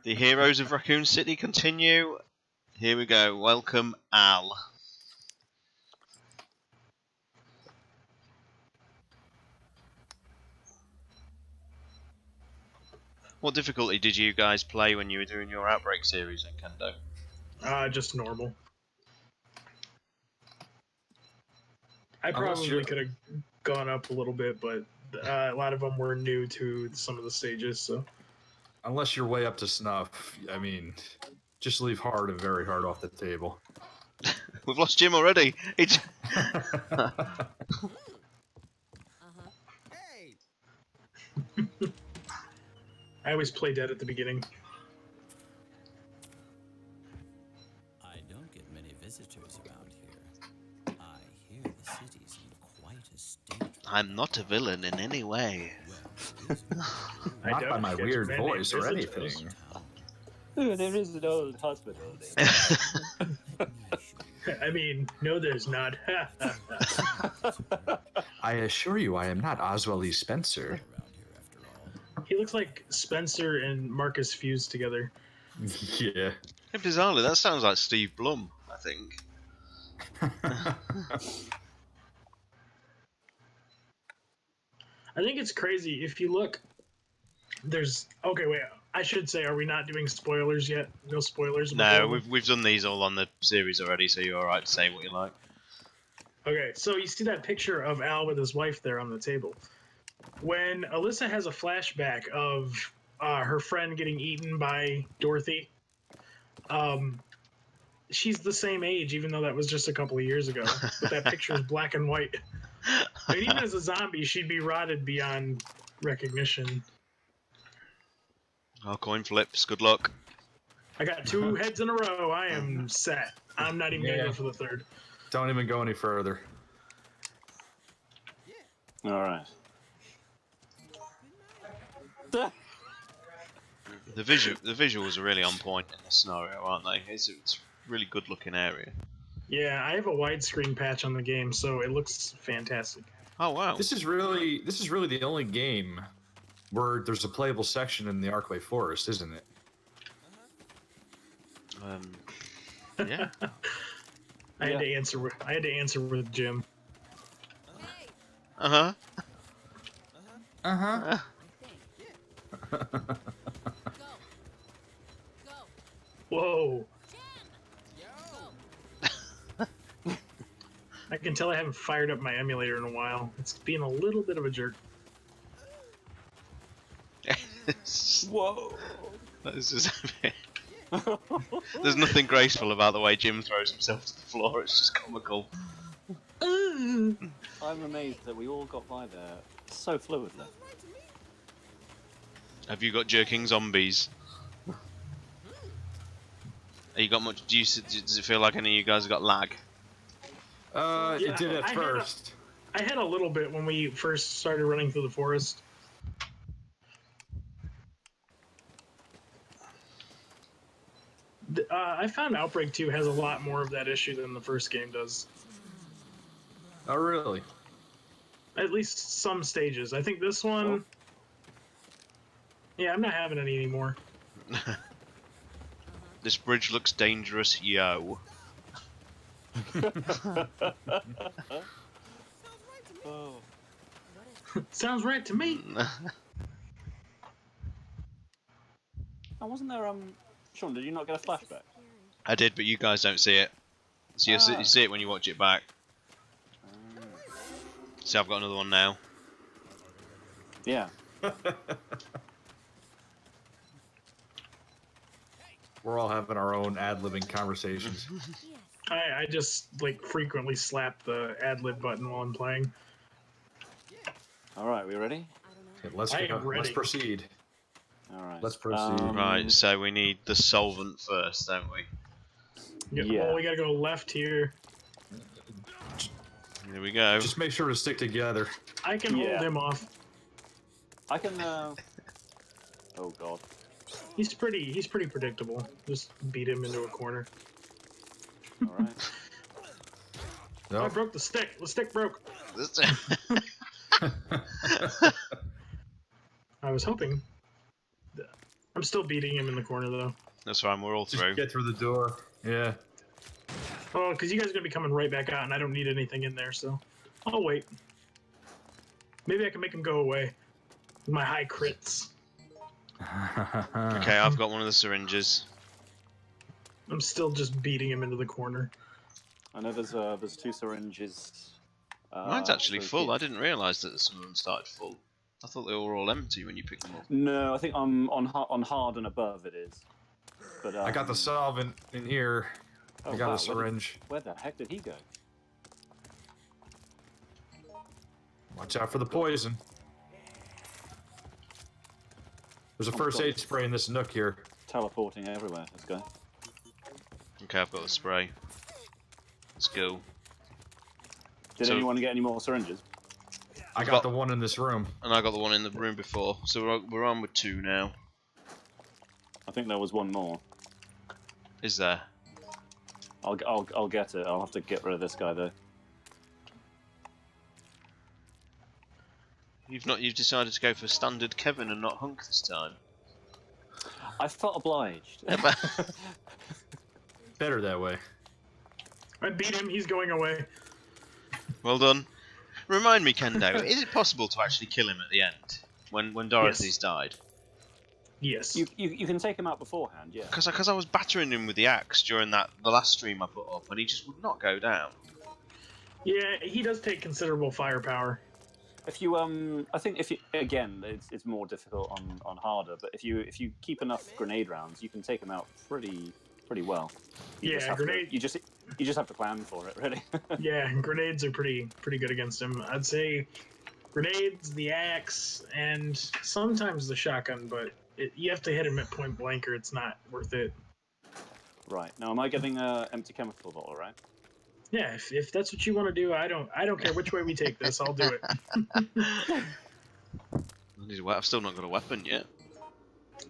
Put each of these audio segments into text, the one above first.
The heroes of Raccoon City continue. Here we go. Welcome, Al. What difficulty did you guys play when you were doing your Outbreak series at Kendo? Just normal. I probably could have gone up a little bit, but a lot of them were new to some of the stages, so. Unless you're way up to snuff, I mean, just leave hard and very hard off the table. We've lost Jim already. Hey! I always play dead at the beginning. I don't get many visitors around here. I hear the city's in quite a state. I'm not a villain in any way. Not by my weird voice or anything. Ooh, there is an old hospital there. I mean, no there's not. I assure you I am not Oswald E. Spencer. He looks like Spencer and Marcus fused together. Yeah. Bizarrely, that sounds like Steve Blum, I think. I think it's crazy. If you look, there's... Okay, wait. I should say, are we not doing spoilers yet? No spoilers? No, we've done these all on the series already, so you're alright to say what you like. Okay, so you see that picture of Al with his wife there on the table. When Alyssa has a flashback of her friend getting eaten by Dorothy, she's the same age, even though that was just a couple of years ago. But that picture is black and white. I mean, even as a zombie, she'd be rotted beyond recognition. Oh, coin flips. Good luck. I got 2 heads in a row. I am set. I'm not even going to go for the third. Don't even go any further. All right. The visuals are really on point in this scenario, aren't they? It's a really good looking area. Yeah, I have a widescreen patch on the game, so it looks fantastic. Oh wow! This is really the only game where there's a playable section in the Archway Forest, isn't it? Yeah. I had to answer with Jim. Uh huh. Uh huh. Whoa! I can tell I haven't fired up my emulator in a while. It's being a little bit of a jerk. Whoa! This is There's nothing graceful about the way Jim throws himself to the floor. It's just comical. I'm amazed that we all got by there so fluidly. Have you got jerking zombies? Have you got much? Does it feel like any of you guys have got lag? It did at first. I had a little bit when we first started running through the forest. I found Outbreak 2 has a lot more of that issue than the first game does. Oh, really? At least some stages. I think this one... Oh. Yeah, I'm not having any anymore. This bridge looks dangerous, yo. Oh. Sounds right to me. Oh, wasn't there Sean, did you not get a flashback? I did, but you guys don't see it. So you see it when you watch it back. See, I've got another one now. Yeah. We're all having our own ad-libbing conversations. I just like frequently slap the ad-lib button while I'm playing. All right, we ready? Okay, let's proceed. All right. Let's proceed. Right, so we need the solvent first, don't we? Yeah. Oh, we gotta go left here. Here we go. Just make sure to stick together. I can hold him off. I can. Oh God. He's pretty predictable. Just beat him into a corner. All right. Nope. I broke the stick. The stick broke. I was hoping. I'm still beating him in the corner though. That's fine. We're all Just through. get through the door. Yeah. Oh, because you guys are gonna be coming right back out, and I don't need anything in there, so I'll wait. Maybe I can make him go away with my high crits. Okay, I've got one of the syringes. I'm still just beating him into the corner. I know there's 2 syringes. Mine's actually so full. I didn't realise that some of them started full. I thought they were all empty when you picked them up. No, I think on hard and above it is. But I got the solvent in here. oh, I got wow, a syringe. Where the heck did he go? Watch out for the poison. There's a first aid spray in this nook here. Teleporting everywhere, this guy. Okay, I've got the spray. Let's go. Did So- anyone get any more syringes? I got the one in this room. And I got the one in the room before, so we're on with 2 now. I think there was one more. Is there? I'll get it. I'll have to get rid of this guy though. You've decided to go for standard Kevin and not Hunk this time. I felt obliged. Better that way. I beat him. He's going away. Well done. Remind me, Kendo, is it possible to actually kill him at the end when Dorothy's died? Yes. You can take him out beforehand, yeah. Because I was battering him with the axe during the last stream I put up, and he just would not go down. Yeah, he does take considerable firepower. If you I think if you again, it's more difficult on harder, but if you keep enough grenade rounds, you can take him out pretty well. Yeah, grenade. You just have to plan for it, really. Yeah, grenades are pretty good against him. I'd say grenades, the axe, and sometimes the shotgun, but you have to hit him at point blank or it's not worth it. Right. Now, am I getting an empty chemical bottle, right? Yeah, if that's what you want to do, I don't care which way we take this. I'll do it. I've still not got a weapon yet.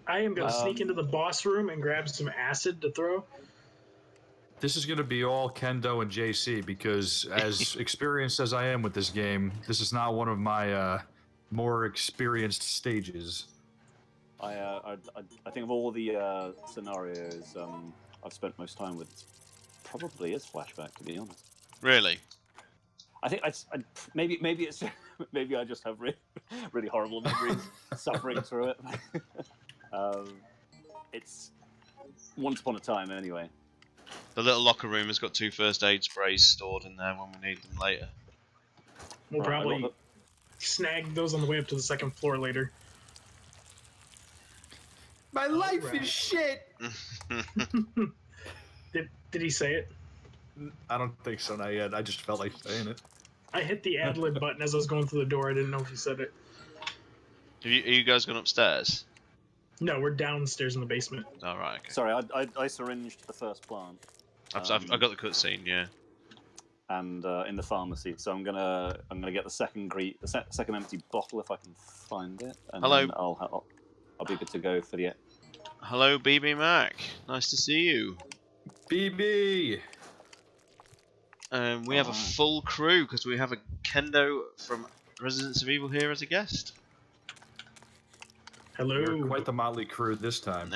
I am gonna sneak into the boss room and grab some acid to throw. This is going to be all Kendo and JC because, as experienced as I am with this game, this is not one of my more experienced stages. I think of all the scenarios I've spent most time with, probably is Flashback, to be honest. Really? I think maybe it's maybe I just have really horrible memories suffering through it. It's once upon a time anyway. The little locker room has got 2 first aid sprays stored in there when we need them later. We'll Right, probably snag those on the way up to the 2nd floor later. My life is shit! Did he say it? I don't think so, not yet. I just felt like saying it. I hit the ad-lib button as I was going through the door. I didn't know if he said it. Are you guys gone upstairs? No, we're downstairs in the basement. Alright, okay. Sorry, I syringed the first plant. I've got the cutscene, yeah. And in the pharmacy, so I'm gonna get the second empty bottle if I can find it, and Hello. then I'll be good to go for the. Hello, BB Mac. Nice to see you. BB! We have a full crew because we have a Kendo from Residents of Evil here as a guest. Hello. You're quite the motley crew this time.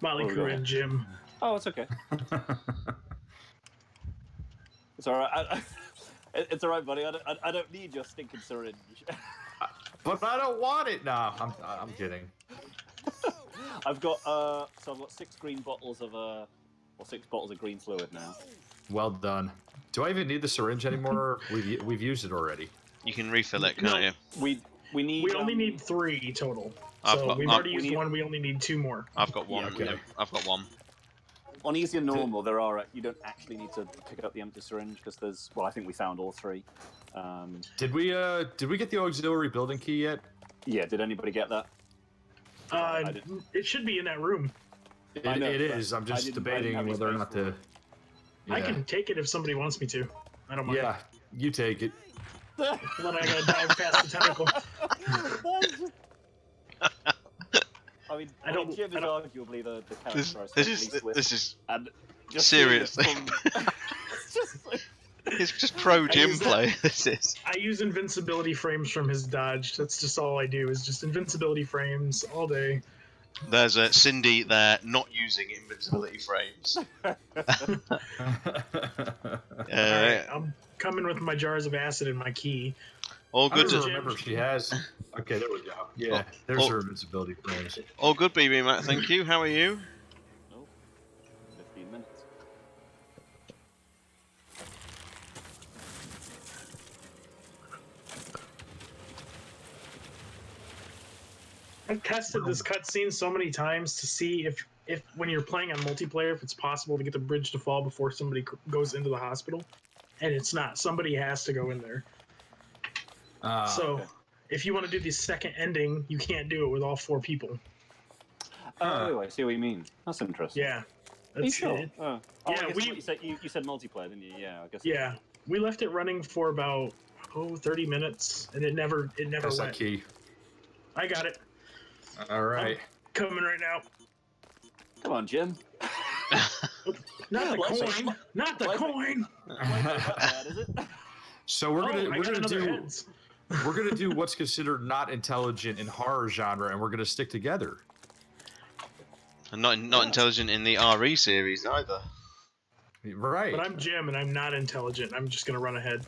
Molly Crew and Jim. Oh, it's okay. It's all right. It's all right, buddy. I don't need your stinking syringe. But I don't want it now. I'm kidding. I've got 6 green bottles of or 6 bottles of green fluid now. Well done. Do I even need the syringe anymore? We've used it already. You can refill it, can't you? We need. We only need 3 total. I've So got- we've I've- already used 1. We only need 2 more. I've got one. Yeah, okay. I've got one. On easy and normal, you don't actually need to pick up the empty syringe because there's. Well, I think we found all 3. Did we get the auxiliary building key yet? Yeah. Did anybody get that? It should be in that room. I know, it but is. I'm I just didn't debating have any whether or space not for to. it. Yeah. I can take it if somebody wants me to. I don't mind. Yeah, you take it. Then I gotta dive past the tentacle. I mean, I don't- Jim is I don't- arguably the character I spent least with. This is And just seriously. seeing it from- it's just like, It's just pro gym use that- play. This is. I use invincibility frames from his dodge. That's just all I do. Is just invincibility frames all day. There's a Cindy there not using invincibility frames. Alright, I'm coming with my jars of acid and my key. All I good. don't remember if she has. Okay, there we go. Yeah, there's her invincibility frames. All good, BB Matt. Thank you. How are you? Nope. 15 minutes. I've tested this cutscene so many times to see if when you're playing on multiplayer, if it's possible to get the bridge to fall before somebody goes into the hospital, and it's not. Somebody has to go in there. So, okay. if you want to do the second ending, you can't do it with all 4 people. Oh, I see what you mean. That's interesting. Yeah. Are you That's sure? it. Oh, Yeah, I guess we- you said multiplayer, didn't you? Yeah, I guess. Yeah. We left it running for about 30 minutes, and it never That's that went. key. I got it. All right. Coming right now. Come on, Jim. Not the Life coin. ain't- Not the life ain't- coin. Life ain't that bad, is it? So we're I gonna got another do heads. we're gonna do what's considered not intelligent in horror genre, and we're gonna stick together. And not intelligent in the RE series either. Right. But I'm Jim, and I'm not intelligent. I'm just gonna run ahead.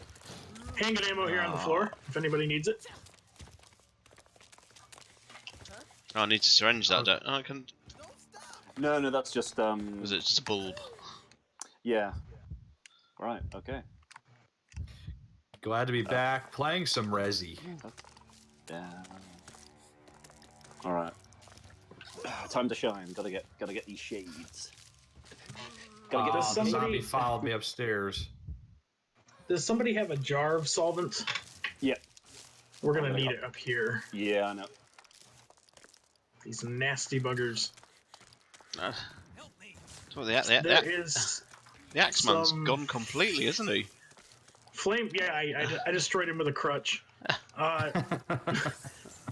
Handgun ammo here on the floor, if anybody needs it. Oh, I need to syringe that. Don't I? Can. No, that's just Was it just a bulb? Yeah. Right. Okay. Glad to be back playing some Resi. Yeah. All right. Time to shine. Gotta get these shades. Gotta get Does The somebody- zombie followed me upstairs. Does somebody have a jar of solvent? Yeah. We're gonna need it up here. Yeah, I know. These nasty buggers. So There is the Axeman's some- gone completely, isn't he? flame. Yeah, I destroyed him with a crutch.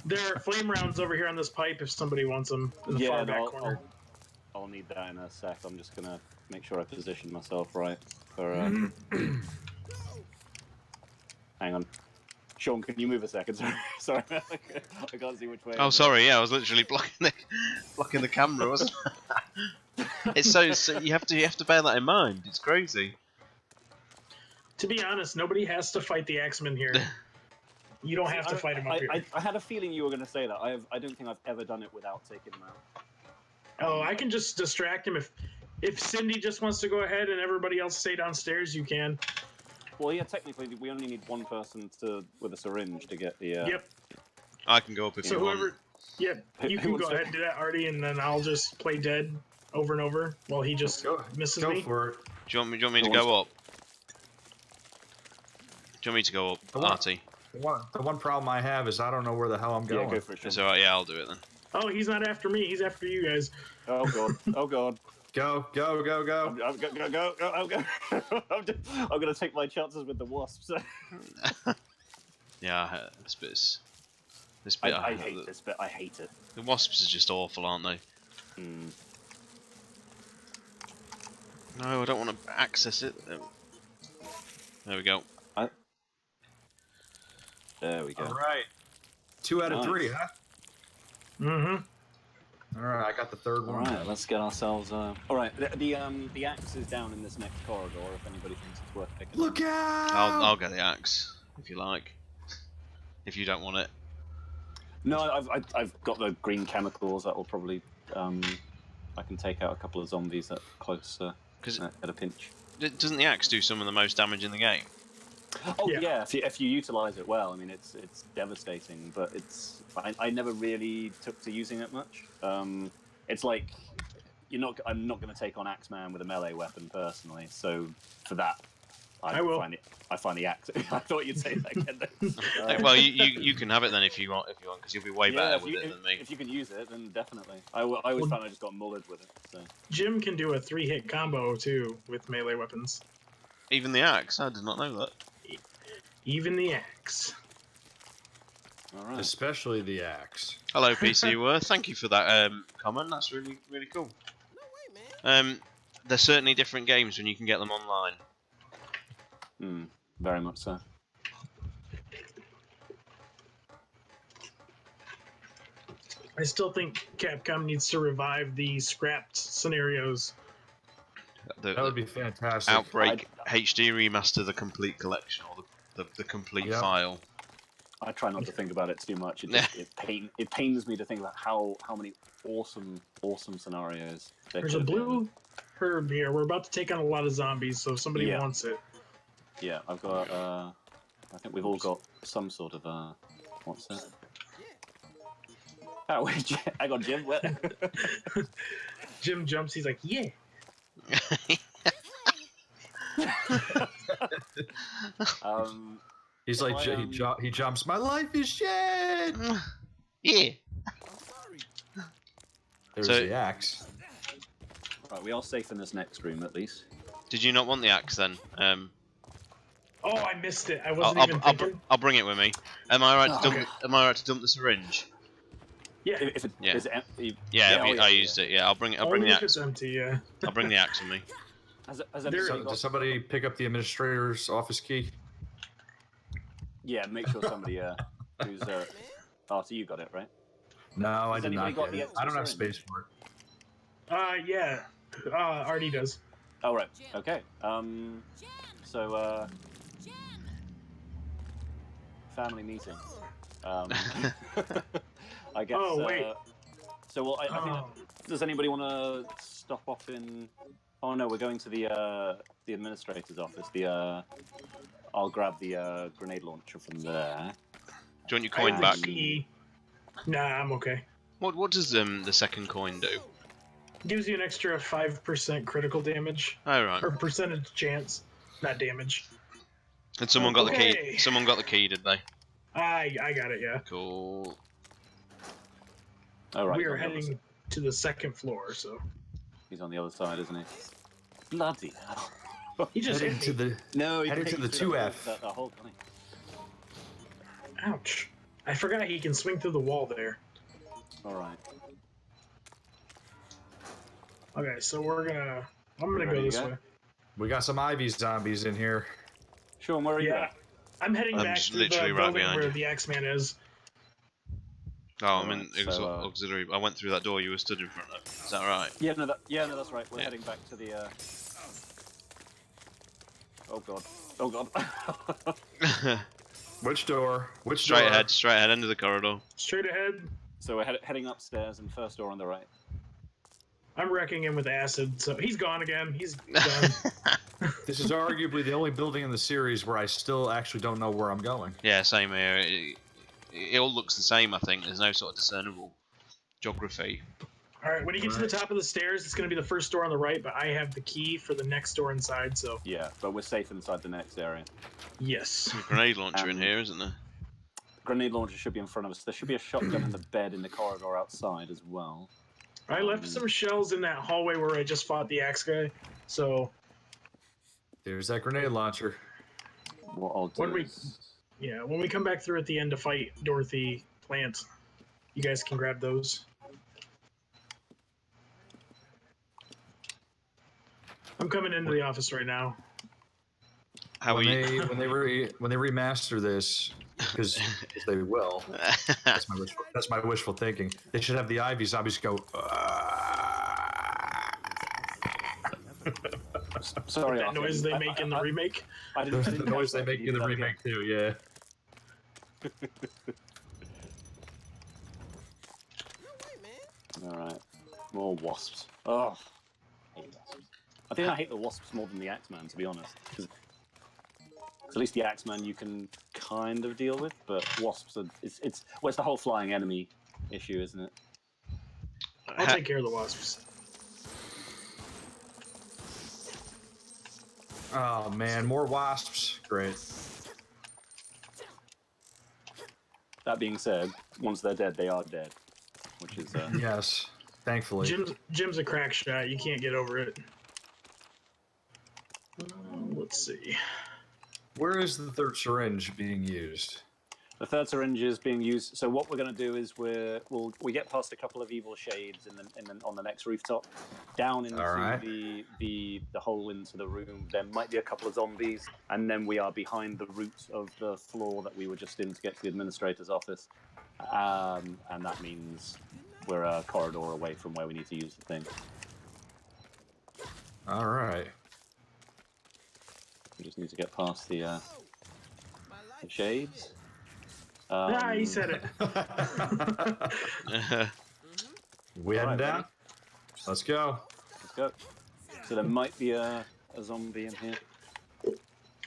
There are flame rounds over here on this pipe if somebody wants them in the far back corner. I'll need that in a sec. I'm just gonna make sure I position myself right for. Hang on, Sean. Can you move a second? Sorry, I can't see which way. Oh, sorry. Yeah, I was literally blocking the camera, wasn't I? It's so you have to bear that in mind. It's crazy. To be honest, nobody has to fight the Axeman here. You don't have to fight him up here. I had a feeling you were going to say that. I don't think I've ever done it without taking him out. Oh, I can just distract him if Cindy just wants to go ahead and everybody else stay downstairs. You can. Well, yeah, technically we only need one person with a syringe to get the. Yep. I can go up if So you want. whoever, yep, you Who can wants go to- ahead and do that, Artie, and then I'll just play dead over and over while he just misses Go me. for it. Do you want me to Who go up? Do you want me to go up, I want- Artie? The one problem I have is I don't know where the hell I'm Yeah, going. go for it, Sean. It's alright. Yeah, I'll do it then. Oh, he's not after me. He's after you guys. Oh god! Oh god! Go. I'm go! I'm gonna take my chances with the wasps. Yeah, this bit. I hate this bit. I hate it. The wasps are just awful, aren't they? Hmm. No, I don't want to access it. There we go. There we go. All right. 2 out of Nice. 3, huh? Mm-hmm. All right, I got the third All one. right, let's get ourselves. All right, the axe is down in this next corridor. If anybody thinks it's worth picking. Look out! I'll get the axe if you like. If you don't want it. No, I've got the green chemicals that will probably. I can take out a couple of zombies at close. 'Cause- at a pinch. Doesn't the axe do some of the most damage in the game? Oh Yeah. yeah, if you utilize it well, I mean it's devastating, but I never really took to using it much. It's like I'm not going to take on Axeman with a melee weapon personally, so for that I will. I find the axe. I thought you'd say that again. Well, you can have it then if you want, because you'll be way better if with you, it than me. If you can use it, then definitely. I always found I just got mullered with it. So. Jim can do a 3-hit combo too with melee weapons. Even the axe, I did not know that. Even the axe. All right. Especially the axe. Hello, PC Worth. Thank you for that comment. That's really cool. There's certainly different games when you can get them online. Very much so. I still think Capcom needs to revive the scrapped scenarios. That would be fantastic. Outbreak HD remaster, the complete collection, or the complete file. I try not to think about it too much. It pains me to think about how many awesome scenarios. There's a blue herb here. We're about to take on a lot of zombies, so if somebody wants it. Yeah, I've got. I think we've all got some sort of. What's that? Oh, I got Jim. Jim jumps. He's like, yeah. He's like, he jumps. My life is shit. Yeah. There's the axe. Right, we are safe in this next room at least. Did you not want the axe then? Oh, I missed it. I wasn't even thinking. I'll bring it with me. Am I right to dump? Am I right to dump the syringe? Yeah. If it is empty. I used it. Yeah, I'll bring it. I'll bring the axe. If it's empty, yeah. I'll bring the axe with me. Does somebody pick up the administrator's office key? Yeah, make sure somebody who's oh, so you got it, right? No, I did not got get it. I don't have space for it. Yeah. Artie does. Oh, right. Okay. So, family meeting. I guess. Oh, wait. So, well, I think. Does anybody want to stop off in? Oh no, we're going to the administrator's office. I'll grab the grenade launcher from there. Do you want your coin back? Nah, I'm okay. What does the second coin do? Gives you an extra 5% critical damage. Oh right. Or percentage chance, not damage. And someone got the key. Someone got the key, did they? I got it, yeah. Cool. All right. We are heading to the second floor, so. He's on the other side, isn't he? Bloody hell. He just heading to the heading to the 2F. The whole thing. Ouch. I forgot he can swing through the wall there. Alright. Okay, so I'm gonna go this way. We got some Ivy zombies in here. Sean, where are you at? I'm heading back to the building where the X-Man is. Oh, I'm in auxiliary. I went through that door you were stood in front of. Is that right? Yeah, no, that's right. We're heading back to the. Oh god. Oh god. Which door? Which straight door? Straight ahead, end of the corridor. Straight ahead. So we're heading upstairs and first door on the right. I'm wrecking him with acid, so he's gone again. He's done. This is arguably the only building in the series where I still actually don't know where I'm going. Yeah, same here. It all looks the same, I think. There's no sort of discernible geography. Alright, when you get to the top of the stairs, it's going to be the first door on the right, but I have the key for the next door inside, so... Yeah, but we're safe inside the next area. Yes. There's a grenade launcher in here, isn't there? Grenade launcher should be in front of us. There should be a shotgun in the bed in the corridor outside as well. I left some shells in that hallway where I just fought the axe guy, so... There's that grenade launcher. What I'll do when we come back through at the end to fight Dorothy Plant, you guys can grab those. I'm coming into the office right now. When they remaster this, because they will. That's my wishful thinking. They should have the Ivy zombies go. Sorry, that noise they make in the remake. I didn't the noise they make in the remake too. Yeah. All right, more wasps. Oh, I hate wasps. I think I hate the wasps more than the Axeman, to be honest. Because at least the Axeman you can kind of deal with, but wasps are it's the whole flying enemy issue, isn't it? I'll take care of the wasps. Oh man, more wasps. Great. That being said, once they're dead, they are dead. Which is yes, thankfully. Jim's a crack shot. You can't get over it. Let's see. Where is the third syringe being used? The third syringe is being used. So what we're going to do is we get past a couple of evil shades on the next rooftop, down into the hole into the room. There might be a couple of zombies, and then we are behind the root of the floor that we were just in to get to the administrator's office. And that means we're a corridor away from where we need to use the thing. All right. We just need to get past the shades. He said it. We heading Alright, down? ready? Let's go. Let's go. So there might be a zombie in here.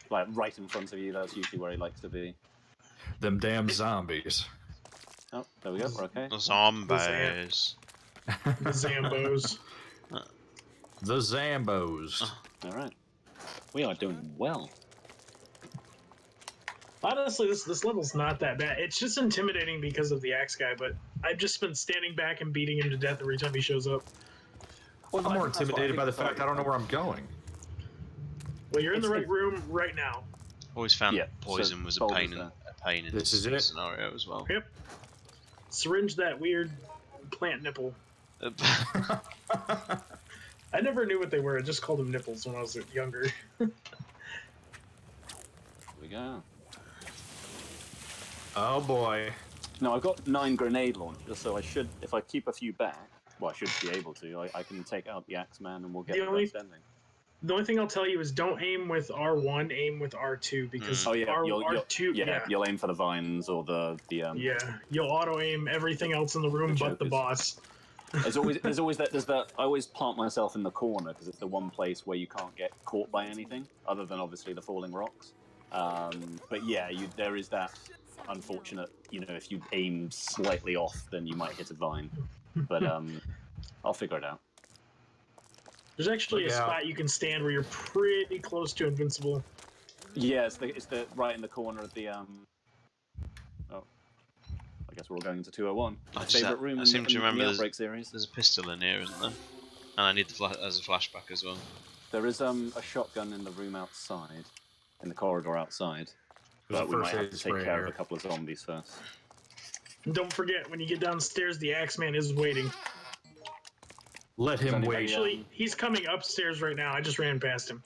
Like right in front of you, that's usually where he likes to be. Them damn zombies. Oh, there we go, we're okay. The zombies. The Zambos. The Zambos. Alright. We are doing well. Honestly, this level's not that bad. It's just intimidating because of the axe guy, but I've just been standing back and beating him to death every time he shows up. Well, I'm more that's what I intimidated think by the it's fact I don't know where I'm going. Well, you're in the It's- right room right now. Always found Yeah, poison so was a Boulder's pain in there. This is it. scenario as well. Yep. Syringe that weird plant nipple. I never knew what they were. I just called them nipples when I was younger. Here we go. Oh boy. Now, I've got 9 grenade launchers, so I should, if I keep a few back, well, I should be able to, I can take out the Axeman and we'll get The the only- best ending. The only thing I'll tell you is don't aim with R1, aim with R2 because Oh, yeah, R2, you'll aim for the vines or the you'll auto aim everything else in the room The but the chokers. boss. There's always that. I always plant myself in the corner because it's the one place where you can't get caught by anything, other than obviously the falling rocks. But yeah, there is that unfortunate. If you aim slightly off, then you might hit a vine. But I'll figure it out. There's actually a Look out. spot you can stand where you're pretty close to invincible. Yeah, it's the right in the corner of the Oh, I guess we're all going into 201. Favorite room I in seem to remember the Outbreak series. There's a pistol in here, isn't there? And I need as a flashback as well. There is a shotgun in the room outside, in the corridor outside. There's But a we might first have aid to spray take care here. of a couple of zombies first. And don't forget, when you get downstairs, the Axeman is waiting. Let him Sonny, wait. Actually, he's coming upstairs right now. I just ran past him.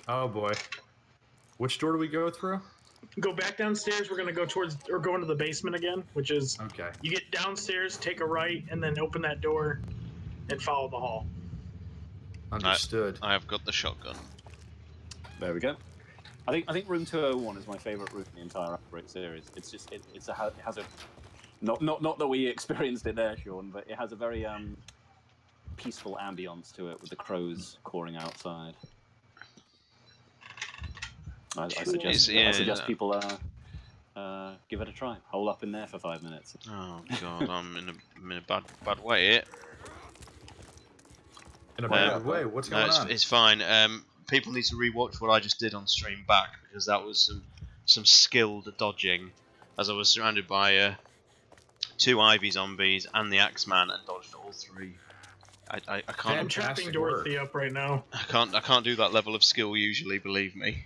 Oh boy. Which door do we go through? Go back downstairs. We're gonna go go into the basement again, which is Okay. you get downstairs, take a right, and then open that door, and follow the hall. Understood. I have got the shotgun. There we go. I think room 201 is my favorite room in the entire Outbreak series. It's just it has a not that we experienced it there, Sean, but it has a very peaceful ambience to it with the crows cawing outside. I suggest people give it a try. Hole up in there for 5 minutes. Oh god, I'm in a bad way here. In a bad way. What's going on? It's fine. People need to rewatch what I just did on stream back because that was some skilled dodging, as I was surrounded by 2 Ivy zombies and the Axeman and dodged all 3. I I'm can't trapping Fantastic Dorothy work. up right now. I can't do that level of skill usually. Believe me.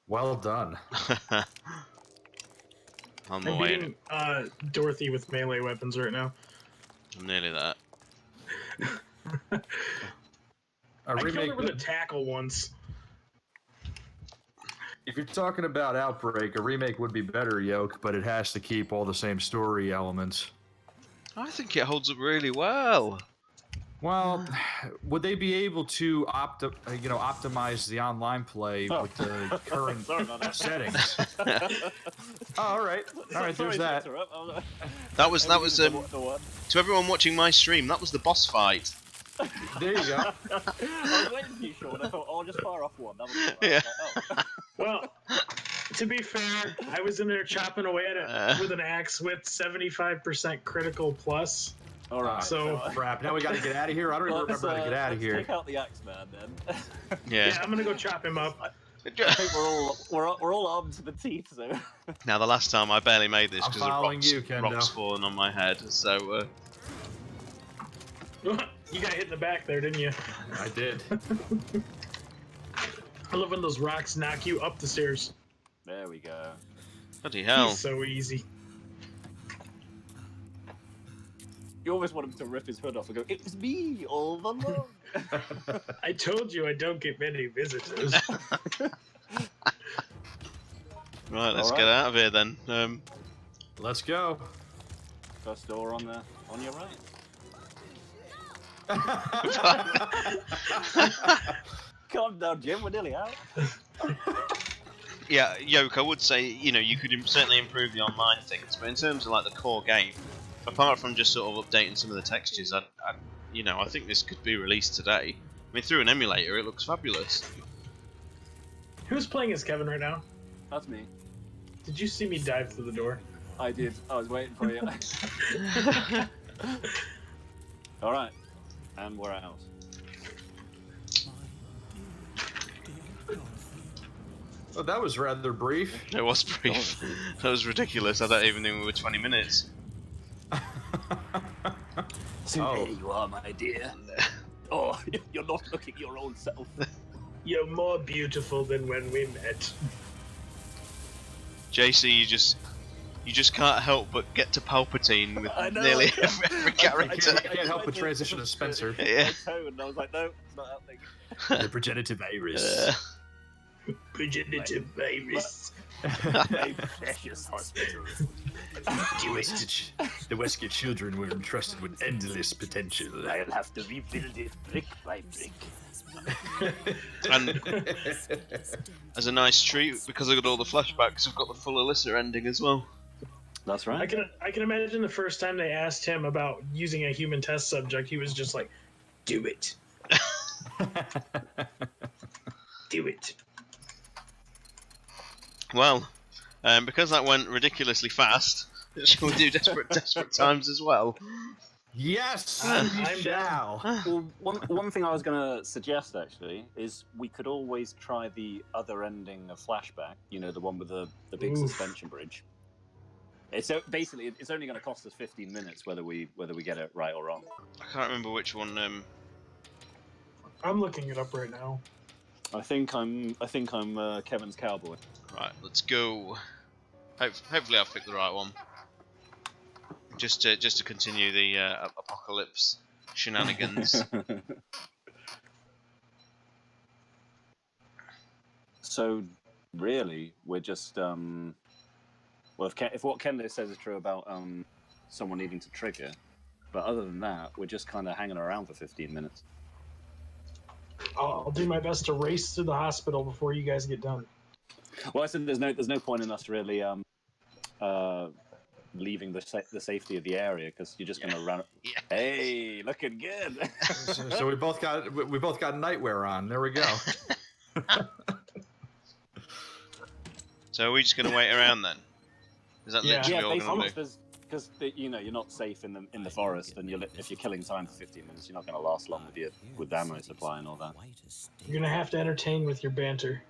Well done. On I'm the way. beating Dorothy with melee weapons right now. I'm nearly there. A I killed remake. her with a tackle once. If you're talking about Outbreak, a remake would be better, Yoke, but it has to keep all the same story elements. I think it holds up really well. Well, would they be able to optimize the online play with the current Sorry about that. settings? Oh, all right, Sorry there's to that. interrupt. That was The one. to everyone watching my stream. That was the boss fight. There you go. I was waiting for you, Sean. I thought, I'll just fire off one. That was all right. Yeah. I was like, Well, to be fair, I was in there chopping away at it with an axe with 75% critical plus. all right. So- Crap. Now we got to get out of here. I don't even remember how to get out of let's here. Take out the Axeman then. Yeah, Yeah. I'm gonna go chop him up. I think we're all armed to the teeth. So Now the last time I barely made this I'm because of following you, Kendo. rocks falling on my head. So You got hit in the back there, didn't you? I did. I love when those rocks knock you up the stairs. there we go. bloody hell. He's so easy. You always want him to rip his hood off and go, "It was me all along." I told you I don't get many visitors. Right, let's All get right. out of here then. Let's go. First door on your right. Calm down, Jim. We're nearly out. Yeah, Yoke, I would say, you know, you could certainly improve the online things, but in terms of like the core game, apart from just sort of updating some of the textures, I think this could be released today. I mean, through an emulator, it looks fabulous. Who's playing as Kevin right now? That's me. Did you see me dive through the door? I did. I was waiting for you. All right, and we're out. Oh, that was rather brief. It was brief. That was ridiculous. I don't even think we were 20 minutes. So Oh. there you are, my dear. Oh, you're not looking your own self. You're more beautiful than when we met. JC, you just can't help but get to Palpatine with I know, nearly I know. every character. I can't help but transition to Spencer. Yeah. And I was like, no, it's not happening. The progenitive virus. Progenitive virus. My precious hospital. The Wesker children were entrusted with endless potential. I'll have to rebuild it brick by brick. And as a nice treat, because I got all the flashbacks, I've got the full Alyssa ending as well. That's right. I can imagine the first time they asked him about using a human test subject, he was just like, "Do it, do it." Well, because that went ridiculously fast, shall we do Desperate Times as well? Yes, I'm we shall. Well, one thing I was going to suggest actually is we could always try the other ending of Flashback. You know, the one with the big Oof. suspension bridge. It's basically it's only going to cost us 15 minutes whether we get it right or wrong. I can't remember which one. I'm looking it up right now. I think I'm Kevin's cowboy. Right, let's go. Hopefully, I've picked the right one. Just to continue the apocalypse shenanigans. So really, we're just well, if what Kendo says is true about someone needing to trigger, but other than that, we're just kind of hanging around for 15 minutes. I'll do my best to race to the hospital before you guys get done. Well, I said there's no point in us really leaving the safety of the area because you're just going to run. Yeah. Hey, looking good. So we both got nightwear on. There we go. So are we just going to wait around then? Is that Yeah. literally Yeah, all we're going to basically, do? because you know you're not safe in the forest, and if you're killing time for 15 minutes, you're not going to last long with ammo supply and all that. You're gonna have to entertain with your banter.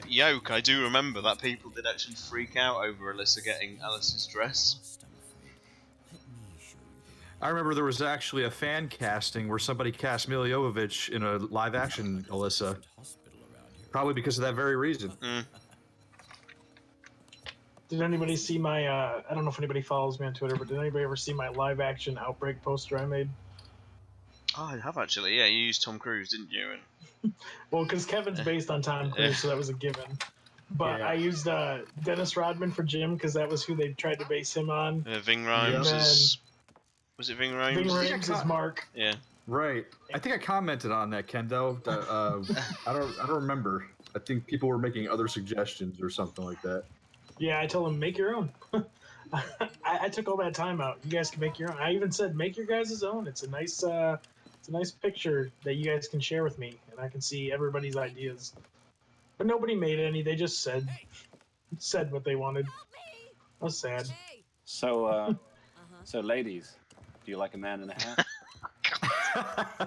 Yoke, I do remember that people did actually freak out over Alyssa getting Alice's dress. I remember there was actually a fan casting where somebody cast Mila Jovovich in a live-action Alyssa, probably because of that very reason. Mm. Did anybody see my? I don't know if anybody follows me on Twitter, but did anybody ever see my live-action Outbreak poster I made? Oh, I have actually. Yeah, you used Tom Cruise, didn't you? And Well, because Kevin's based on Tom Cruise, so that was a given. But Yeah. I used Dennis Rodman for Jim because that was who they tried to base him on. Ving Rhames Yeah. is. Was it Ving Rhames? Ving Rhames is Mark. Yeah. Right. I think I commented on that, Kendo. I don't remember. I think people were making other suggestions or something like that. Yeah, I told him make your own. I took all that time out. You guys can make your own. I even said make your guys' own. It's a nice picture that you guys can share with me, and I can see everybody's ideas. But nobody made any. They just said what they wanted. I was sad. So, so ladies, do you like a man in a hat? I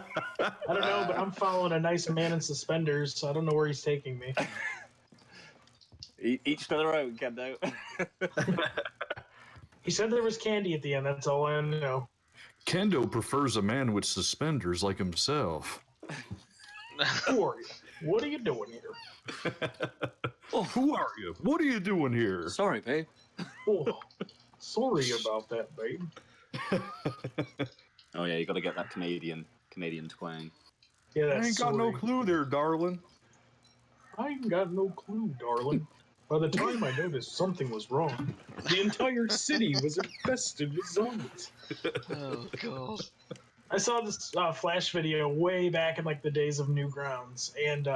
don't know, but I'm following a nice man in suspenders, so I don't know where he's taking me. Each to their own, Kendo. He said there was candy at the end. That's all I know. Kendo prefers a man with suspenders like himself. Who are you? What are you doing here? Oh, who are you? What are you doing here? Sorry, babe. Oh, sorry about that, babe. Oh yeah, you got to get that Canadian Canadian twang. Yeah, I that's ain't got no clue there, darling. I ain't got no clue, darling. By the time I noticed something was wrong, the entire city was infested with zombies. Oh god. I saw this Flash video way back in like the days of Newgrounds, and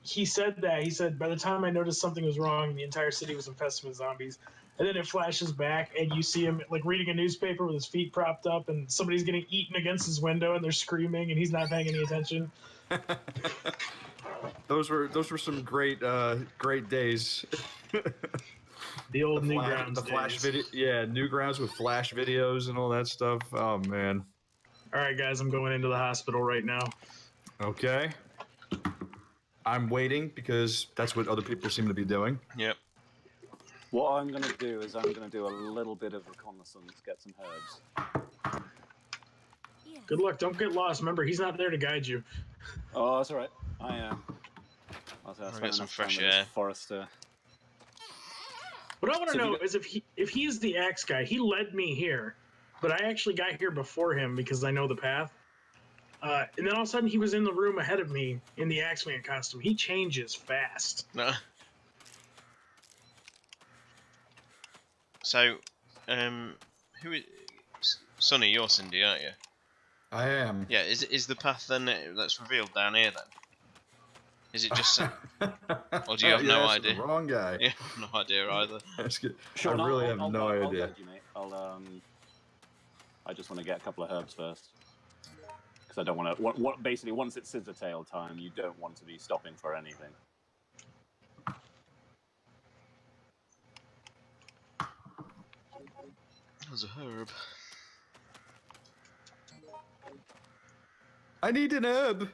he said that. He said, by the time I noticed something was wrong, the entire city was infested with zombies. And then it flashes back, and you see him like reading a newspaper with his feet propped up, and somebody's getting eaten against his window, and they're screaming, and he's not paying any attention. Those were some great days. The old the Newgrounds Flash days. video, yeah, Newgrounds with Flash videos and all that stuff. Oh man. All right, guys, I'm going into the hospital right now. Okay. I'm waiting because that's what other people seem to be doing. Yep. What I'm going to do is I'm going to do a little bit of reconnaissance, get some herbs. Good luck. Don't get lost. Remember, he's not there to guide you. Oh, that's all right. I'll get some fresh air. Forester. What I want to So know is if he's the axe guy, he led me here, but I actually got here before him because I know the path. And then all of a sudden he was in the room ahead of me in the Axeman costume. He changes fast. No. So, who is Sonny? You're Cindy, aren't you? I am. Yeah. Is the path then that's revealed down here then? Is it just, or do you have no idea? The wrong guy. Yeah, no idea either. That's good. Sean, I really I'll have no I'll idea. guide you, mate. I just want to get a couple of herbs first. Because I don't want to. Basically, once it's scissor tail time, you don't want to be stopping for anything. There's a herb. I need an herb.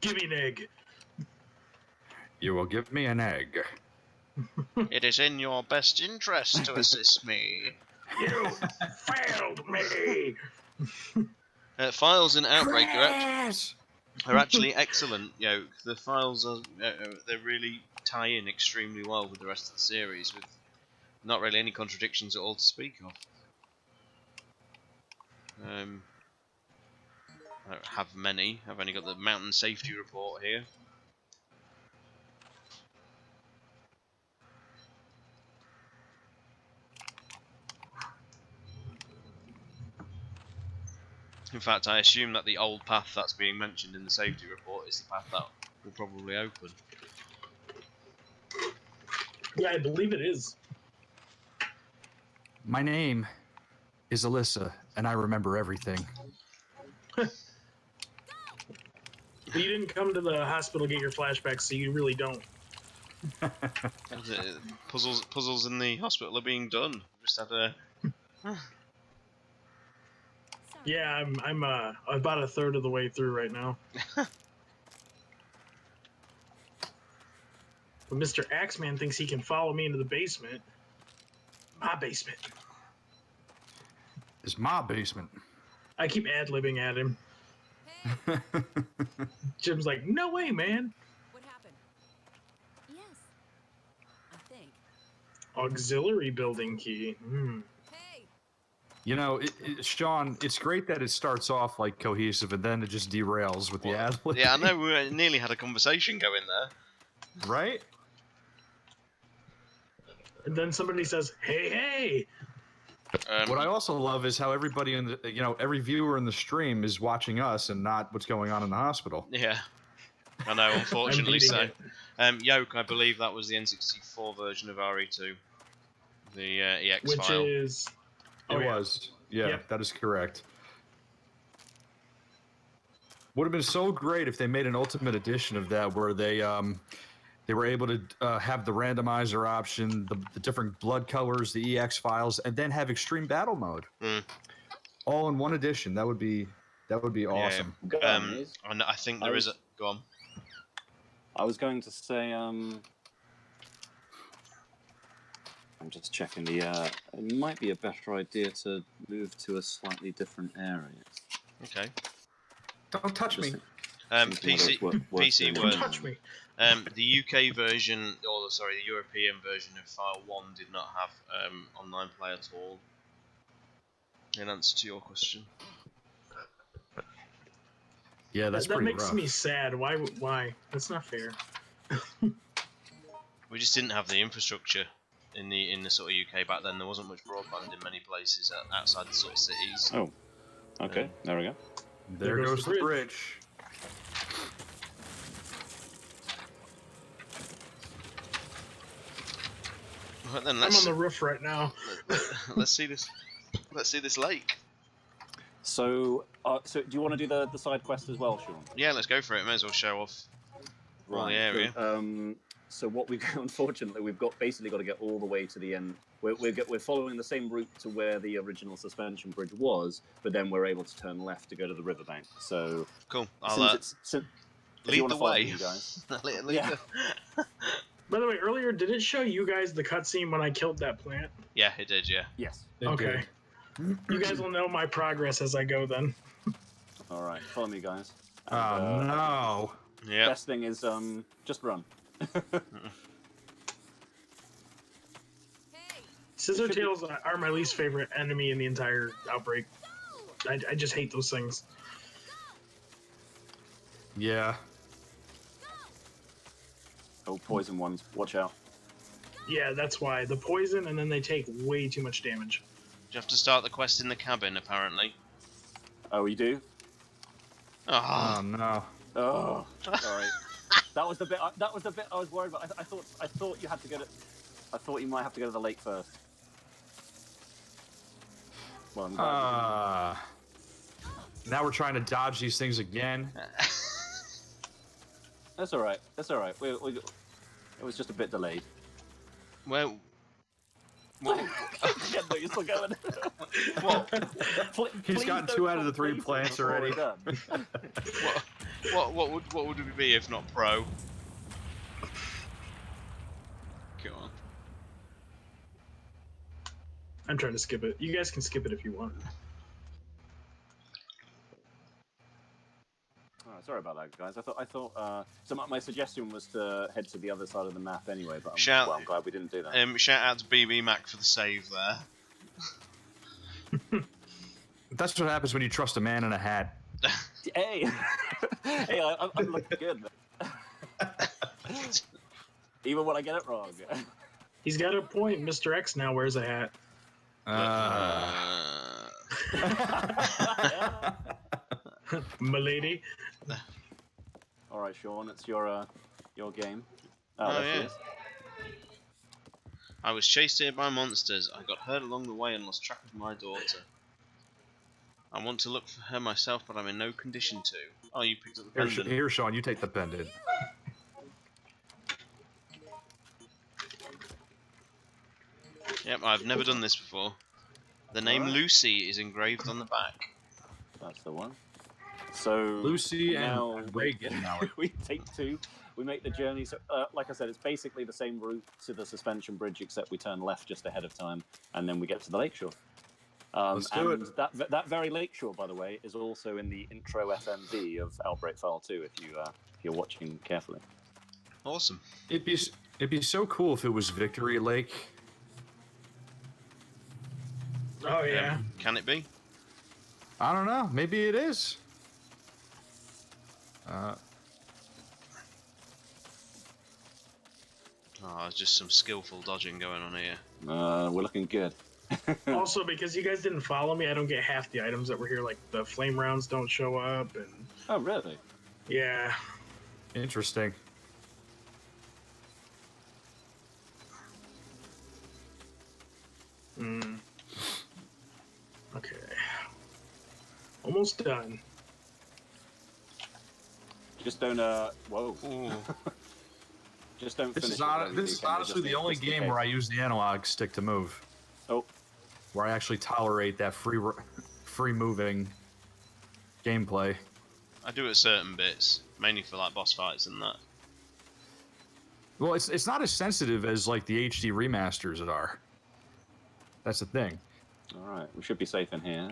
Give me an egg. You will give me an egg. It is in your best interest to assist me. You failed me. Files in Outbreak are actually excellent. You know, the files are they really tie in extremely well with the rest of the series, with not really any contradictions at all to speak of. I don't have many. I've only got the mountain safety report here. In fact, I assume that the old path that's being mentioned in the safety report is the path that will probably open. Yeah, I believe it is. My name is Alyssa, and I remember everything. You didn't come to the hospital to get your flashbacks, so you really don't. Puzzles in the hospital are being done. Just had a. Yeah, I'm about a third of the way through right now. But Mr. Axeman thinks he can follow me into the basement. My basement. It's my basement. I keep ad-libbing at him. Hey, Jim's like, no way, man. what happened? Yes, I think. Auxiliary building key. Hey, You know, Sean, it's great that it starts off like cohesive and then it just derails with the ad lib. Yeah, I know we nearly had a conversation going there. Right? And then somebody says, hey, hey. What I also love is how everybody in the, every viewer in the stream is watching us and not what's going on in the hospital. Yeah, I know, unfortunately beating so. it. Yoke, I believe that was the N64 version of RE2. The EX Which file. is... It was. Yeah, Yep. that is correct. Would have been so great if they made an Ultimate Edition of that where they were able to have the randomizer option, the different blood colors, the EX files, and then have Extreme Battle Mode. All in one edition. That would be awesome. And I think there is a... Go on. I was going to say, I'm just checking the, it might be a better idea to move to a slightly different area. Okay. Don't touch me. PC Don't touch me. The UK version, or sorry, the European version of File 1 did not have online play at all. In answer to your question. Yeah, that's that pretty makes rough. me sad. Why? That's not fair. We just didn't have the infrastructure in the sort of UK back then. There wasn't much broadband in many places outside the sort of cities. Oh, okay. There we go. There goes the bridge. Right then, I'm on the roof right now. let's see this. Let's see this lake. So, so do you want to do the side quest as well, Sean? Yeah, let's go for it. May as well show off all the area. So what we've unfortunately we've basically got to get all the way to the end. We're following the same route to where the original suspension bridge was, but then we're able to turn left to go to the riverbank. So cool. I'll lead the way. You guys. Yeah. By the way, earlier, did it show you guys the cutscene when I killed that plant? Yeah, it did. Yeah. Yes. Okay. You guys will know my progress as I go then. All right, follow me, guys. And, no. Yeah. Best thing is just run. Scissortails are my least favorite enemy in the entire Outbreak. I just hate those things. Yeah. Oh, poison ones. Watch out. Yeah, that's why. The poison, and then they take way too much damage. You have to start the quest in the cabin, apparently. Oh, you do? Oh, no. Oh, sorry. That was the bit. That was the bit I was worried about. I thought you had to go to. I thought you might have to go to the lake first. Well, I'm glad now we're trying to dodge these things again. That's all right. That's all right. It was just a bit delayed. well. Kendo, you're still going. What? He's gotten 2 out of the 3 plants already. What would we be if not pro? Go on. I'm trying to skip it. You guys can skip it if you want. Oh, sorry about that, guys. I thought. So my suggestion was to head to the other side of the map anyway, but I'm glad we didn't do that. Shout out to BB Mac for the save there. That's what happens when you trust a man in a hat. Hey, hey, I'm looking good. Even when I get it wrong. He's got a point. Mr. X now wears a hat. Milady. All right, Sean, it's your game. Oh, there she yeah. is. I was chased here by monsters. I got hurt along the way and lost track of my daughter. I want to look for her myself, but I'm in no condition to. Oh, you picked up the pendant. Here, Sean, you take the pendant. Yep, I've never done this before. The name Lucy is engraved on the back. That's the one. So Lucy now and Reagan. we take 2. We make the journey. So, like I said, it's basically the same route to the suspension bridge, except we turn left just ahead of time, and then we get to the lakeshore. Let's do and it. That very lakeshore, by the way, is also in the intro FMV of Outbreak File 2. If you're watching carefully. Awesome. It'd be so cool if it was Victory Lake. Oh, yeah. Can it be? I don't know. Maybe it is. Oh, there's just some skillful dodging going on here. We're looking good. Also, because you guys didn't follow me, I don't get half the items that were here. Like the flame rounds don't show up, and Oh, really? yeah. Interesting. Okay. Almost done. Just don't. Whoa. Just don't. This finish is, it, this is honestly the only game where I use the analog stick to move. Oh. Where I actually tolerate that free moving gameplay. I do at certain bits, mainly for like boss fights and that. Well, it's not as sensitive as like the HD remasters are. That's the thing. All right, we should be safe in here.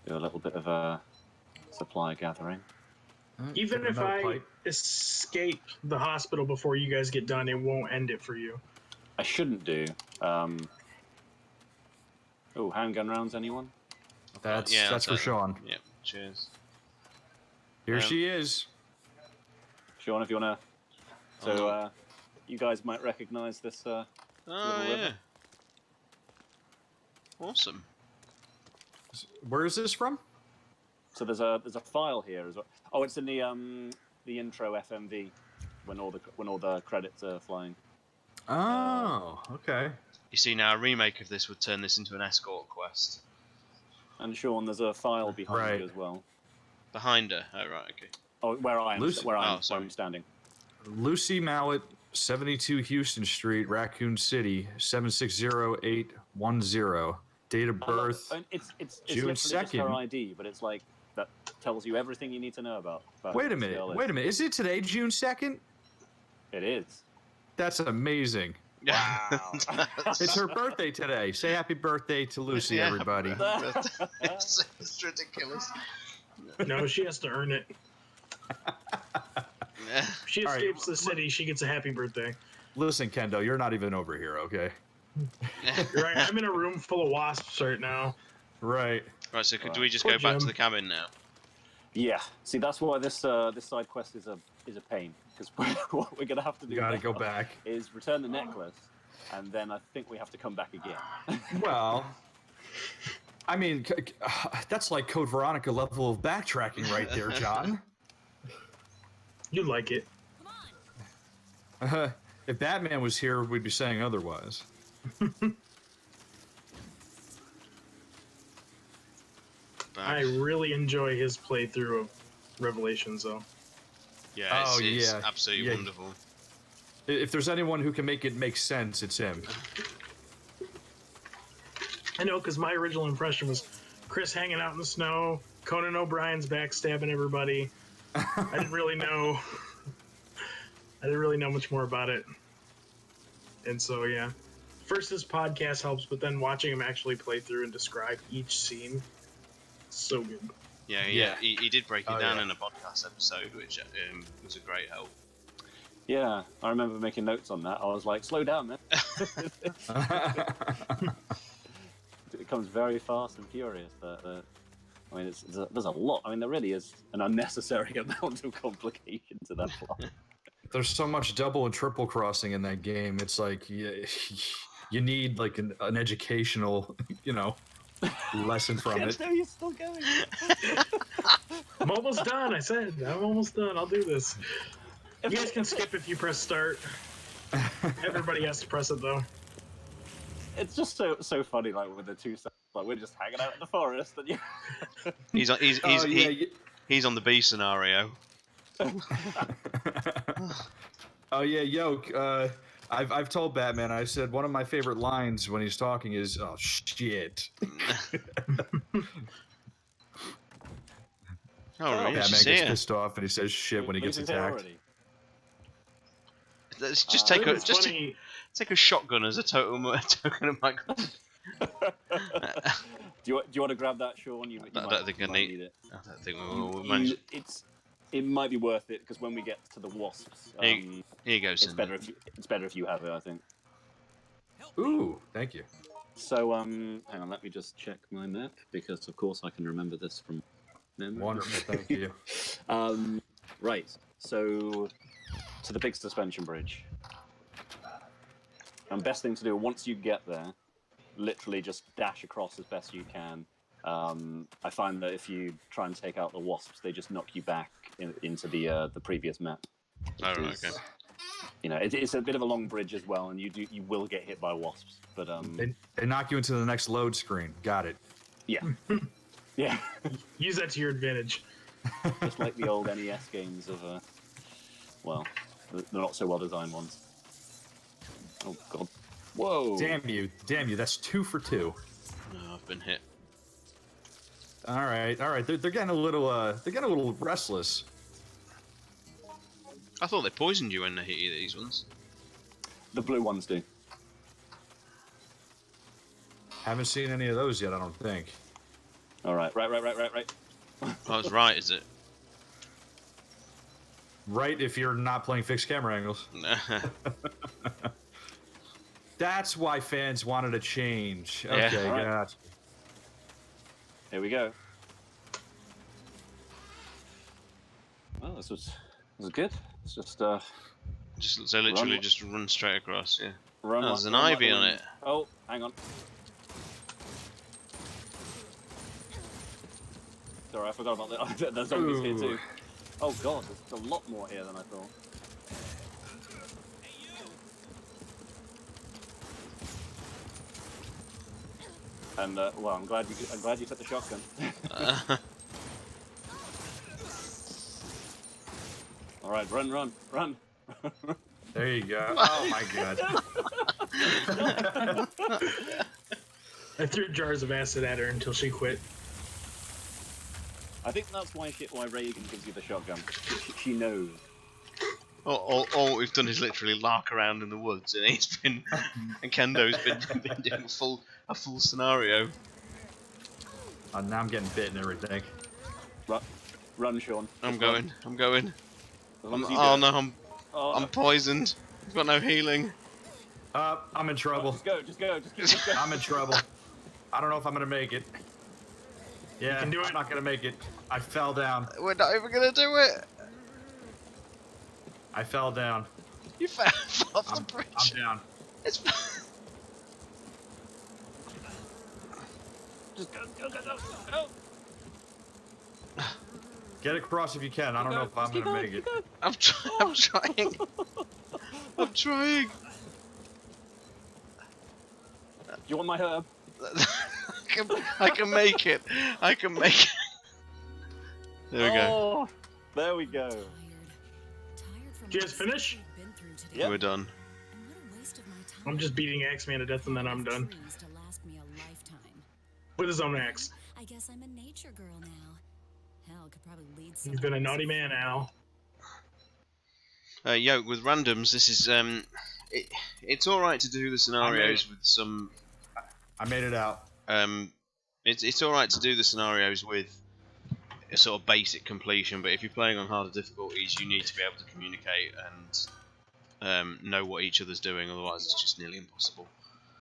Do a little bit of supply gathering. Even Take if another I pipe. escape the hospital before you guys get done, it won't end it for you. I shouldn't do. Oh, handgun rounds, anyone? That's Yeah, for Sean. Yep, cheers. Here she is. Sean, if you wanna. So you guys might recognise this little river. Awesome. Where is this from? So there's a file here as well. Oh, it's in the intro FMV when all the credits are flying. Oh, okay. You see, now a remake of this would turn this into an escort quest. And Sean, there's a file behind Right. you as well. Behind her. Oh, right, okay. Oh, where I'm sorry. standing. Lucy Mallet, 72 Houston Street, Raccoon City, 760810. Date of birth. It's June literally just 2nd. her ID, but it's like that tells you everything you need to know about. Wait a minute. Is it today, June 2nd? It is. That's amazing. Wow. It's her birthday today. Say happy birthday to Lucy, everybody. It's ridiculous. No, she has to earn it. If she escapes the city, she gets a happy birthday. Listen, Kendo, you're not even over here, okay? You're right. I'm in a room full of wasps right now. Right. Right, so do we just Poor go back to Jim. the cabin now? Yeah. See, that's why this side quest is a pain, because what we're gonna have to do. You gotta now go back. Is return the necklace, and then I think we have to come back again. Well, I mean, that's like Code Veronica level of backtracking right there, John. You like it. Come on. If Batman was here, we'd be saying otherwise. I really enjoy his playthrough of Revelations, though. Yeah, it's yeah. absolutely Yeah. wonderful. If there's anyone who can make it make sense, it's him. I know, because my original impression was Chris hanging out in the snow, Conan O'Brien's backstabbing everybody. I didn't really know. I didn't really know much more about it. And so, yeah. First, his podcast helps, but then watching him actually play through and describe each scene, so good. Yeah. He did break it down yeah. in a podcast episode, which was a great help. Yeah, I remember making notes on that. I was like, slow down, man. It comes very fast and furious. I mean, there's a lot. I mean, there really is an unnecessary amount of complication to that plot. There's so much double and triple crossing in that game. It's like you need like an educational, lesson from it. No, you're still going. I'm almost done, I said. I'm almost done. I'll do this. You guys can skip if you press start. Everybody has to press it, though. It's just so funny, like with the two sides. Like we're just hanging out in the forest, and you. He's on the B scenario. Oh yeah, yo. I've told Batman. I said one of my favorite lines when he's talking is, "Oh shit." Oh, really? Batman gets pissed off and he says shit when he gets Losing there attacked. already. Let's just take It's funny. take a shotgun as a token of my. Do you want to grab that, Sean? You I might- don't think I you might need it. I don't think we'll manage. It might be worth it because when we get to the wasps, Here you go, it's Cindy. better if you have it. I think. Ooh, thank you. So hang on, let me just check my map because of course I can remember this from memory. Wonderful, thank you. Right, so to the big suspension bridge. And best thing to do once you get there, literally just dash across as best you can. I find that if you try and take out the wasps, they just knock you back into the previous map. Oh, right, okay. It's a bit of a long bridge as well, and you will get hit by wasps. But They knock you into the next load screen. Got it. yeah, yeah, Use that to your advantage. just like the old NES games of the not so well designed ones. Oh god! Whoa! Damn you! That's 2 for 2. Oh, I've been hit. All right. They're getting a little restless. I thought they poisoned you when they hit you, these ones. The blue ones do. Haven't seen any of those yet. I don't think. All right. Oh, it's right, is it? Right, if you're not playing fixed camera angles. That's why fans wanted a change. Yeah. Okay, All right. gotcha. Here we go. this was good. It's just Just so literally Run. just run straight across. Yeah. run. Oh, there's an run like ivy the on wind. it. Oh, hang on. Sorry, I forgot about the zombies here too. Oh god, there's a lot more here than I thought. And well, I'm glad you took the shotgun. All right, run. There you go. Oh my god. I threw jars of acid at her until she quit. I think that's why Reagan gives you the shotgun. She knows. All we've done is literally lark around in the woods, and Kendo's been doing a full scenario. Now I'm getting bit and everything. Run, Sean. I'm Just going. run. As long as you do Oh it. no, Oh, I'm poisoned. I've got no healing. I'm in trouble. Just go. I'm in trouble. I don't know if I'm gonna make it. Yeah, can do it. I'm not gonna make it. I fell down. We're not even gonna do it. I fell down. You fell off the bridge. I'm down. It's Just go. Get across if you can. I don't know if I'm gonna make it. I'm trying. I'm trying. Do you want my herb? I can make it. I can make it. There we go. Oh, there we go. Did you guys finish? Yep. We're done. I'm just beating Axeman to death and then I'm done. With his own axe. I guess I'm a nature girl now. Hell, could probably lead You've been a naughty man, Al. Yo, with randoms, this is it's all right to do the scenarios with some. I made it out. It's all right to do the scenarios with a sort of basic completion, but if you're playing on harder difficulties, you need to be able to communicate and know what each other's doing. Otherwise, it's just nearly impossible.